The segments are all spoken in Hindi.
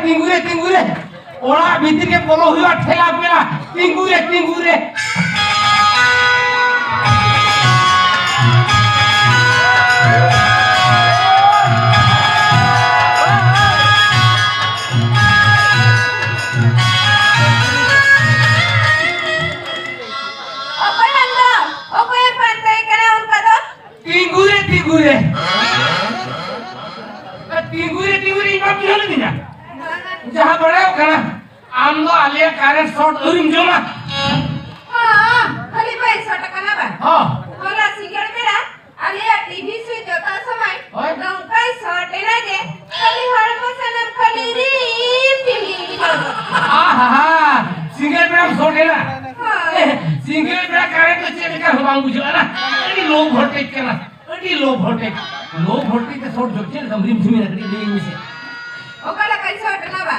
tingure. Orang bitir ke polo huwa thela pela. Tingure. Tingure ini apa jalan ini? Jangan berlaku karena ando alia karen short urim joma. खाली पैसा टका ना बा होला सिंगर मेरा आलिया टीवी से जोता समय लंका शॉट ना जे खाली हर मसनम खाली री टीवी सिंगर मेरा शॉट है ना सिंगर मेरा करेंट तो चेक कर हम बुझो ना अड़ी लो वोल्टेज के ना अड़ी लो वोल्टेज के शॉट जो चल हम रिम झिमी रखड़ी ले इनसे ओकला कई शॉट ना बा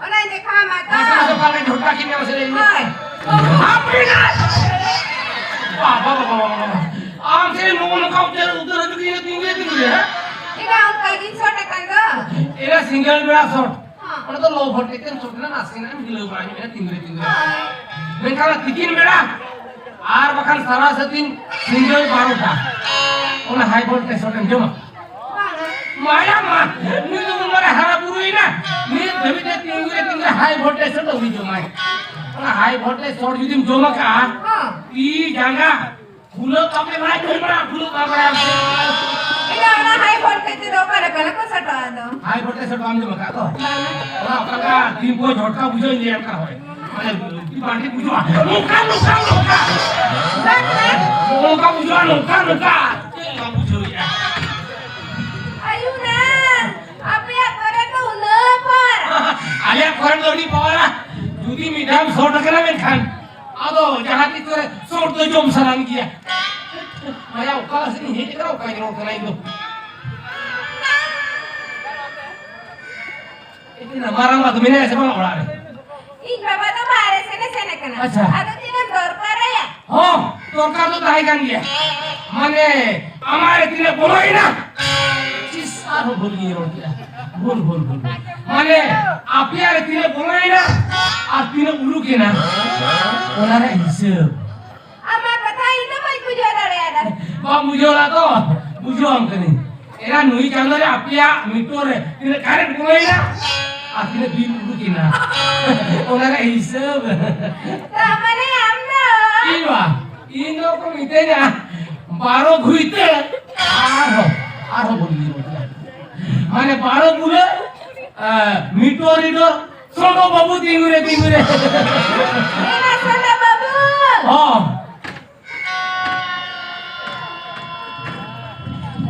ओना देखा माता तो काले झोटा की में से ले बाबा आम से लोन का उधर tingure है इना उनका 300 टका दो एरा सिंगल बेड़ा शॉट और तो लो वोल्टेज के शॉट ना नासिन ना मिलो बानी में tingure मैं कहा तिकिन बेड़ा आर बखान सारा सतीन सिंगल बारोटा ओना हाई वोल्टेज शॉट जमा माया मा नी तो उमरे हरा बुरुई ना नी धबी दे tingure हाई वोल्टेज शॉट हुई जमा ओना हाई वोल्टेज शॉट यदि जमा का ई जंगा फूलो कापले बड़ा फूलो कापड़ा इना ना हाई वोल्टेज दो करे पहले को सटा दो हाई वोल्टेज शॉट हम जमा का तो ओना काका तीन को झटका बुझो ले का होय माने की बाटी बुझो मुका मुका बुझो या आयुना आपे करे तो न पर आलिया करन दौड़ी पावला जुदी मिडाम शॉट करा में खान आदो जहां की तोरे शॉट तो जोम सलाम किया माया उकाला से नहीं करो का करो करा इनो इतना मारंगा तो मैंने ऐसे बना उड़ा रे इन बाबा तो मारे से ने कना अच्छा आदो तीन दौर कर या हां तो का तो दाई कान गया माने हमारे तिने बोलोई ना चिसारो बोल गई रोड किया बोल माने आपल्या रे तिने बोलोई ना आप तिने उलू के ना ओना रे हिसाब आमा बताई तो भाई बुझो रे आदा बा बुझोला तो बुझो हम कनी एरा नुई चांदो रे आपल्या मिटो रे तिने कारे बोलोई ना आप तिने बिल उलू के ना ओना रे हिसाब तामने आमना इनो को मिटे ना बारो घुइते आरो बोली माने बारो बुले मिटो सोनो बाबू tingure एना सोना बाबू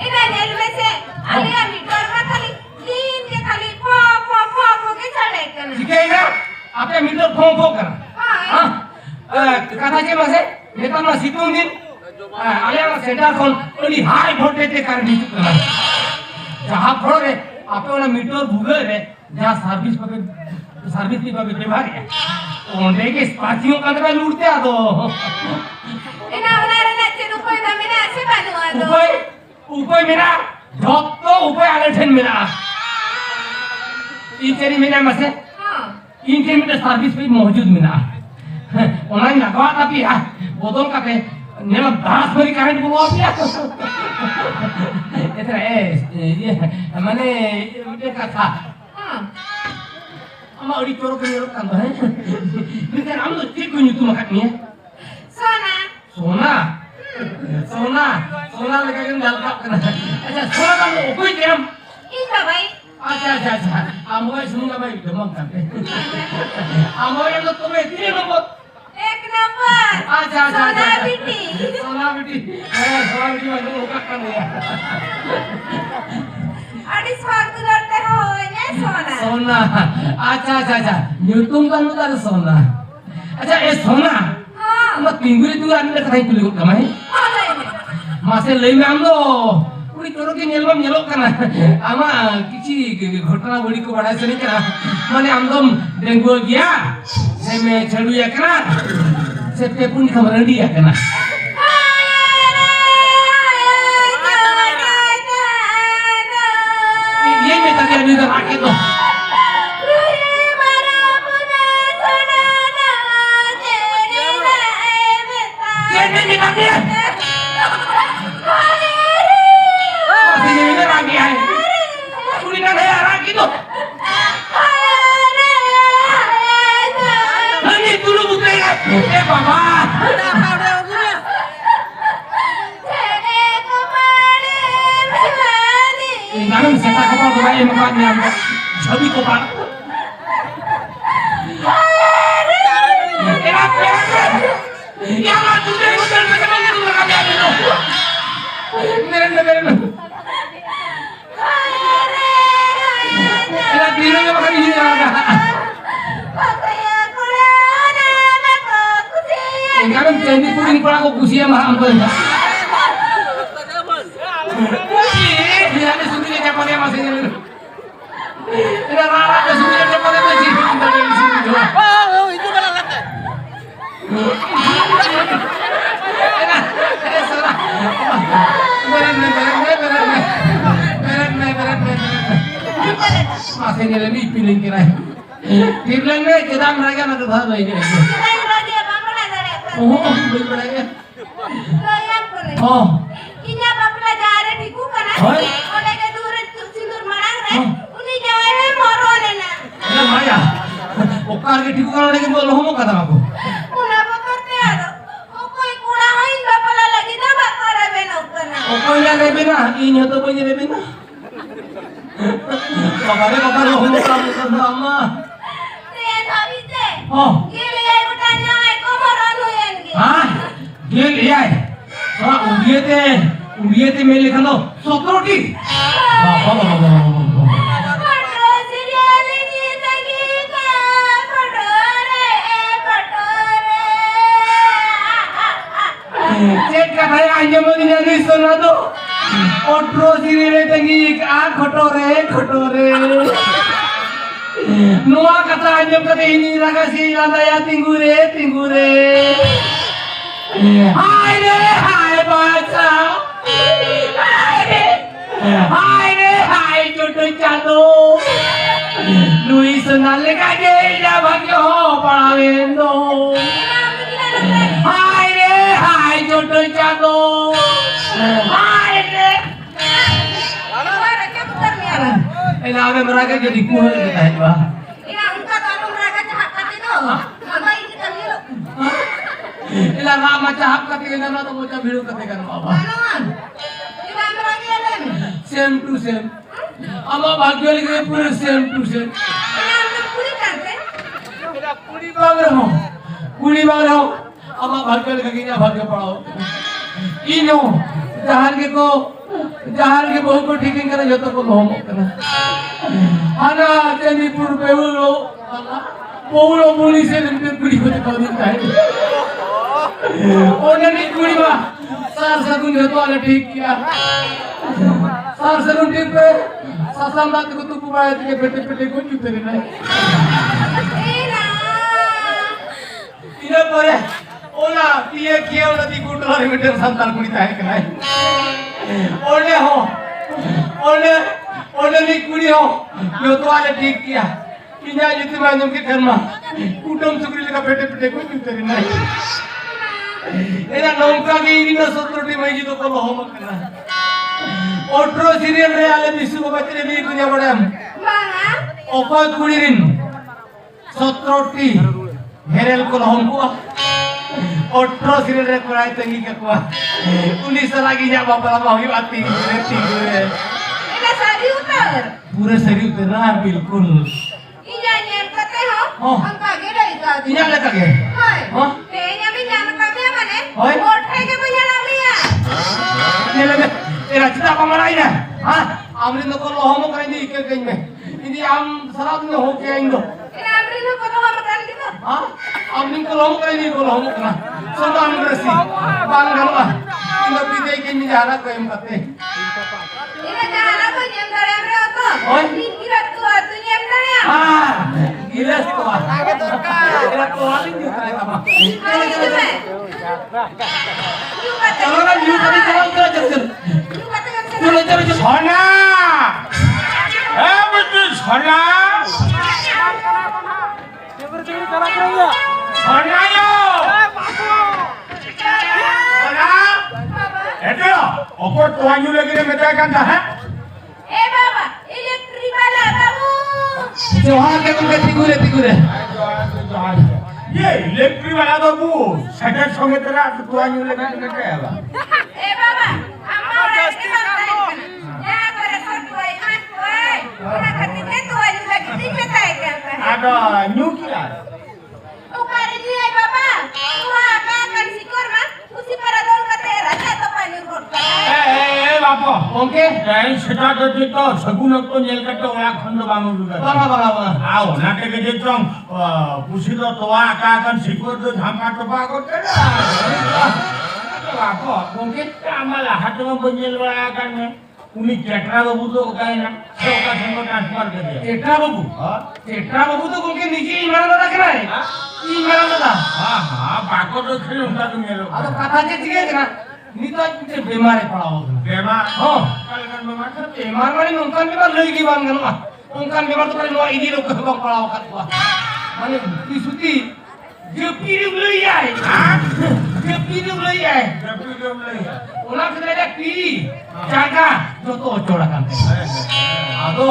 एना नेल में से आलिया मिटर में खाली तीन के खाली फो के चढ़े कना ठीक है ना आपे मिटर फो करा हां कथा के मासे नेता ना सितुंग दिन आलिया ना सेंटर कोन ओली हाई वोल्टेज के कारण हिचु करा जहां फड़ो रे आपे वाला मीटर भूगे रे जहां सर्विस की बाबे व्यवहार है ओंडे के स्पाचियों का तो लूटते आ दो एना ओनारे नचे रुपए ना मेरा ऐसे बनवा दो ऊपर मेरा जॉब तो ऊपर आलेठन मेरा इचेरी मेरा मसे हां इनके में सर्विस पे मौजूद मेरा ऑनलाइन लगवा था भी बोतल का पे नेला दास भरी करंट बोलो आप इतना ये माने ये कथा हां ama ori toro ke ro kan है लेकिन हम तो ठीक कोई तुम खानी है सोना लगा के डाल का करना अच्छा सोना का कोई तेरम इका भाई अच्छा आमोय सुनूंगा भाई दमम करते आमोय तो तुम्हें तीन नंबर एक नंबर अच्छा सोना बेटी सोना बेटी वाला होगा कर लिया अड़ी स्वागत करते हो ये सोना अच्छा न्यूटन का नुता सोना अच्छा ये सोना हां मत tingure tu anda kata itu kamai masih lagi amlo uri toro ke nyelok kana ama kichi घटना बड़ी को बड़ा से नहीं करा माने आमदम डेंगू गया से में छड़ू या करा से पेपुन खबर दिया कना ये में तक अभी तो आके तो ini kami. Masih ini lagi ay. Kulinan saya lagi tuh. Ini dulu bukan Baba. Namun saya tak kapal beraya makannya. Jadi kopar. Jangan sudah macam itu berkata itu. Meren. Ada dirinya makan ini ada. Jangan jadi puring pelaku kusia mah ampun. Dia ada suntinya capanya masih ini. Ada rara ada suntinya capanya masih di sini. Oh, itu malah kata. Masih ni lebih pilih kira. Pilih ni kita mereka nak tahu ini. Oh, boleh boleh. Oh. Inya bapla jare diku kana. Ole ke dur sindur marang re. Uni jawe morone na. Ya Maya. Okar ke diku kana lagi bol homo kata aku. Una bakorte ado. Okoi kura hain bapla lagi na bakara beno kana. Okoi ya lebe na. Ini to punya lebe na. Bakare homo kamu sama. Re thabite. Oh. Gile ai butanya ai komoron huyen ge. हाँ ये लिया है हाँ उड़िए थे मेरे लिखा लो 17टी Photo serial ni tagi ka photo re. Check का भाई आज मत नहीं सुना तो ऑट्रो सीरियल तंगी आ खटोरे नुआ कथा आज कते ini raga si ada ya tingure हाय बाचा हाय छोटो चालो लुइस नाले का गेला भाग्य हो पड़ावेंदो हाय छोटो चालो हाय रे Ora ke putar ni ara. एला आवे मराके jadi kuh kita है बा Ina unka tanu raga jahat kati no. Mama ini kali lo. एला राम चाहत कते ना तो मोचा भिड़ो कते कर बाबा Anon. Ina meragi alam. Same to same अमा भाग्य लिखे पूरे same to same Ina unka puri kante. कुड़ी बाग रहो अमा भाग्य लिखे ना भाग्य पढ़ाओ इनो जहार के बहु को ठीक करे जो तो को होम करना आना चंदीपुर बेउलो बहुलो मुनी से निम्न कुड़ी को तो देता है ओने कुड़ी बा सार सगुन जो तो आले ठीक किया सार सगुन ठीक पे सासाम बात को तू पुबाए के पेटे को क्यों तेरे नहीं Ina. इने परे ओला ये किया ओला दी गुंड वाले मीटर संतान कुड़ी ताहे कराए ओले नी कुड़ी हो जो तो आले ठीक किया इन्हें जितने मायनों के घर में कुटुंब सुकरी लगा पेटे को क्यों तेरे नहीं एना नौका के इरीना 17टी मई जी तो को होम करना ऑट्रो सीरियल रे आले बिसु को बचरे भी कुnya बड़े Manga. ओपा कुड़ी रिन 17टी हेरेल को होम को ऑट्रो सीरियल रे कराए तंगी का को 19 lagi nya बापा mau ही बात ठीक है Ina sari utar. पूरे शरीर पे ना बिल्कुल Inya nyen kate ho. Oh. Angka ge dari tadi. इन्हें लगा के Hai. Oh. Tehnya mi jana kame mane. Oi. Othai ke punya namanya. ये लगे तेरा चिता को मराई ना हाँ आमरी नो को होम करेंगे इके कहीं में इन्हें आम सराब में हो के आएंगे Ina amri no kono ho makan gitu. हाँ आमरी को होम करेंगे को होम करना सुनो आमरी बांग गलवा इन पीते के नहीं जा रहा कोई मते Ina jana ko nyem dare amre oto. Oi. Kira tu atu nyem dare ya. हाँ gila sih kau gila kau lagi juga sama Hai itu me. चलो ना यू कभी चलो चलो चलो चलो सोना ए बेटी सोना सोना यो অপর তোয়াñu লেগে মেটা কান্দা হ্যাঁ ए बाबा इलेक्ट्रिक वाला बाबू जोहार के तुमके तिगुरे ये इलेक्ट्रिक वाला बाबू सेकंड संगे तेरा তোয়াñu লেগে মেটা आवा ए बाबा अम्मा ऐसे करता है क्या करे छोटू भाई मत कोई ओला खातिर ने तो वाली लगी थी पता है क्या है आदा न्यू किया ओ करे दिए बाबा तू आका कर सिकोर मा उसी पर रोल का तेरा तो पानी घोटता है ए बापो ओके এই সেটা যদি তো সগুনক তো নেল কাটে ওলা খন্ড বামু দুগা বাবা আও নাটে কে যেতম পুষিত তোয়া আকা আকান শিকর তো ঝামা টপা করতে না বাপো ओके আমালা হাতম বঞ্জেল ওলা আকান উনি কেটরা বাবু তো কাই না সে ওকা সঙ্গ ট্রান্সফার করে দে एट्रा बाबू तो बोल के नीचे ईमान ना रखना है ईमान ना হ্যাঁ হ্যাঁ বাকো তো খেলে উনকা তুমি এলো अब कथा के ठीक है ना नी तो बीमार है पड़ा होगा বেমা हां কালকান বেমা बीमार माने उनकान बीमार लई की बांग ना उनकान बीमार तो नो इदी लोग को पड़ा होगा माने पिसुती जो पीरी लई आए जो पीरी लई आए जब जब नहीं ओना के पी जागा जो तो चोड़ा कांते आदो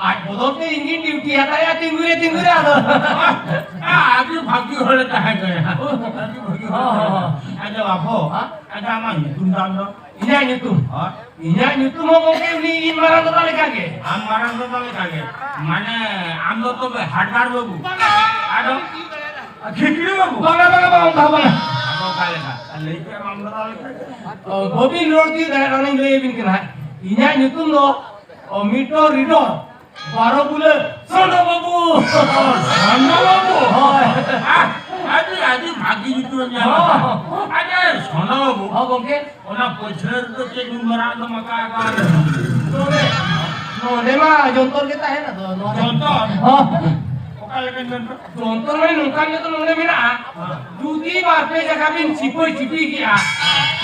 आज बदलते इंजिन ड्यूटी आता है तिंगुरे आदो আজ ভাগ্য হলে তাহে গয়া আজ বাপো আজ আমার নতুন দাম দাও इन्या न्यूतुम हो के नी इन मारा तो लेका के আমার আন্দোলনে থাকে মানে আমরা তো হাটবার বাবু আরো খিকড়ি বাবু बाबा আমরা কালে না লেকে আমরা লাগে गोबी रोड दी रनिंग ले बिन केना इन्या न्यूतुम नो मिटो रिडो बारो बुले सोनो बाबू সন্ধ্যা বাবু হয় আজ আজ ভাগ্য দিতে না আজ সোনা বাবু हां गोके ওনা পছর তো কে গুমরা তো মকা আকার नो लेमा जोंतोर के ता है ना तो नो জন্তর हां ওকালে কেন জন্তর जोंतोर माने नुकान ने तो नोने बिना दूधी बार पे जगह बिन छिपी किया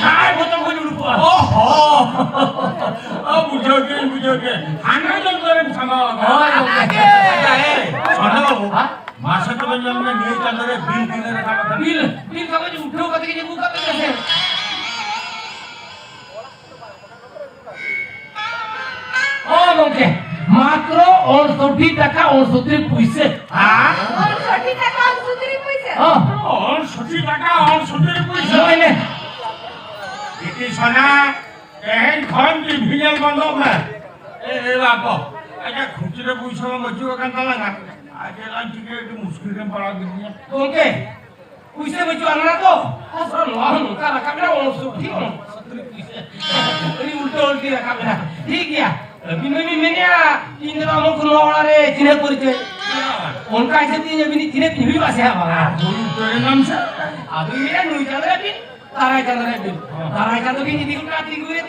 काय बोतो को जुड़को ओहो ও বুঝোকে হানা জন্তরের সামা হয় गोके সোনা বাবু हां মাসে তো জন্মে নিয়ে চাঁদরে বিল দিনে রাখা बिल का कुछ उठो कते के बुका कैसे ओ गोके मात्र 68 টাকা 69 পয়সা হ্যাঁ और छोटी का काम सुधरी पैसे हां ওর 60 টাকা ওর 70 পয়সা জয়নে ইতি সোনা এহেন খন কি ভিজেল বন্ধ না এ বাপ আচ্ছা খুচরে পয়সা মজু কান্তা লাগা আজ লাঞ্চ টিকে একটু মুশকিল কে পড়া দিনি गोके পয়সা বচু আননা তো আসর লাহন কা রাখা মেরা 69 70 পয়সা এনি উল্টো রাখা মেরা ঠিক গিয়া বিনবি মেনিয়া ইন্দরা মুখ নোড়ারে চিনে পরিচয় उनका ऐसे दिन अभी तीन भी बस है बाबा তোর নাম স্যার अभी मेरा नुई चल रहा है बिन तारा चंद्र भी नहीं दिखता तिगुरे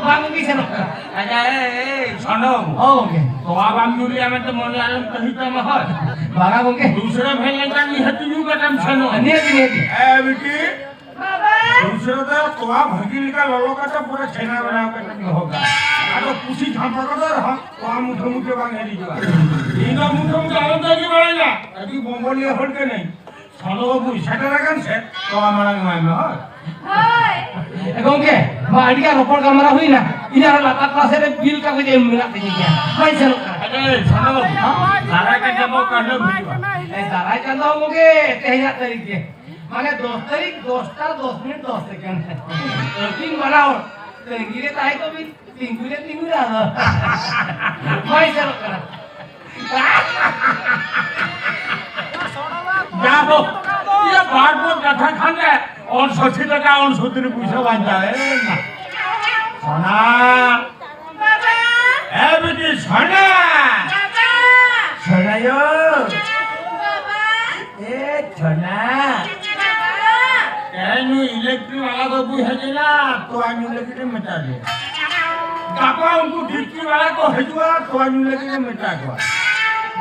बाबू की से नका আচ্ছা এই সোনা বাবু ओके তো আবাম নুলি আমি তো মনে আলম কহিতা মহল बागा ओके दूसरे भेले का निहति यू का नाम छनो ने ए बेटी बाबा दूसरे तो तोआ भगिल का ललो का तो पूरा छेना बना के नहीं होगा आरो पुसी झांपा का दर हां तोआ मुठे मुठे बांध हेली जवा इना मुठे मुठे आलो जागी बड़ाला अभी बोंबोले होल के नहीं सोनो बाबू सेटा रगन से तोआ मांग माय में हो हाय ओके बाड़ी का रोपड़ कमरा हुई ना इधर लता क्लास रे बिल का कुछ मिला दे क्या पैसा अरे सोनो बाबू सारा का जमो करने भिजवा ए दारा चंदा मुके 13 तारीख के माने 10 तारीख 10टा 10 मिनट 10 सेकंड तीन बनाओ गिरे ताई तो भी तिंगुरे पैसा करा जाओ ये बात को कथा खाने और 60 টাকা और 70 পয়সা বাঁধা है ना सोना बाबा ए बेटी सोना बाबा सोनायो बाबा ए सोना बाबा एनु इलेक्ट्रिक वाला बाबू है ना तो आनु इलेक्ट्रिक मिटा दे कापा उनको ढिक्की वाला को हेजुआ तो आनु इलेक्ट्रिक मिटा गवा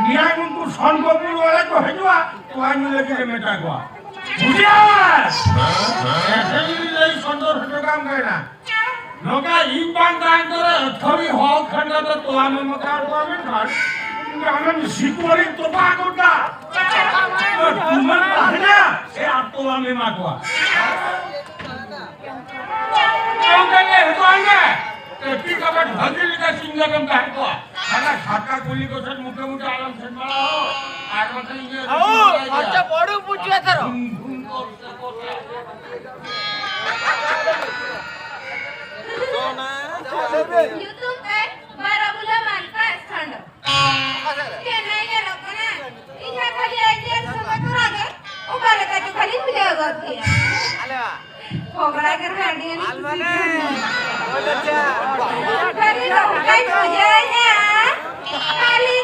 निया उनको सन बाबू वाला को हेजुआ तो आनु इलेक्ट्रिक मिटा गवा बुझिया ऐसे ही ले सुंदर हटो काम करना लोका ई बांधान करे थोड़ी हो खंडा तो आनु मकार को में खान आनंद सिकोरी तो बागोटा तुमन कहना से आप तो आमे मागवा चले हेतो आने ते टिकट भगिली का सिंगरम का हेतो आना छाता गुली को सर मुके मुके आराम से मारा हो आर मतलब ये अच्छा बड़ू पूछिए थरो युतुम काय बारामुला मानका थंड ते नाही गेलो ना इथं खाली आजी समोर आगे उभारले त्याच्या खाली तुझ्या गत केला खोबरा कर गाडी आणि घरी लोक काय तुझ्या खाली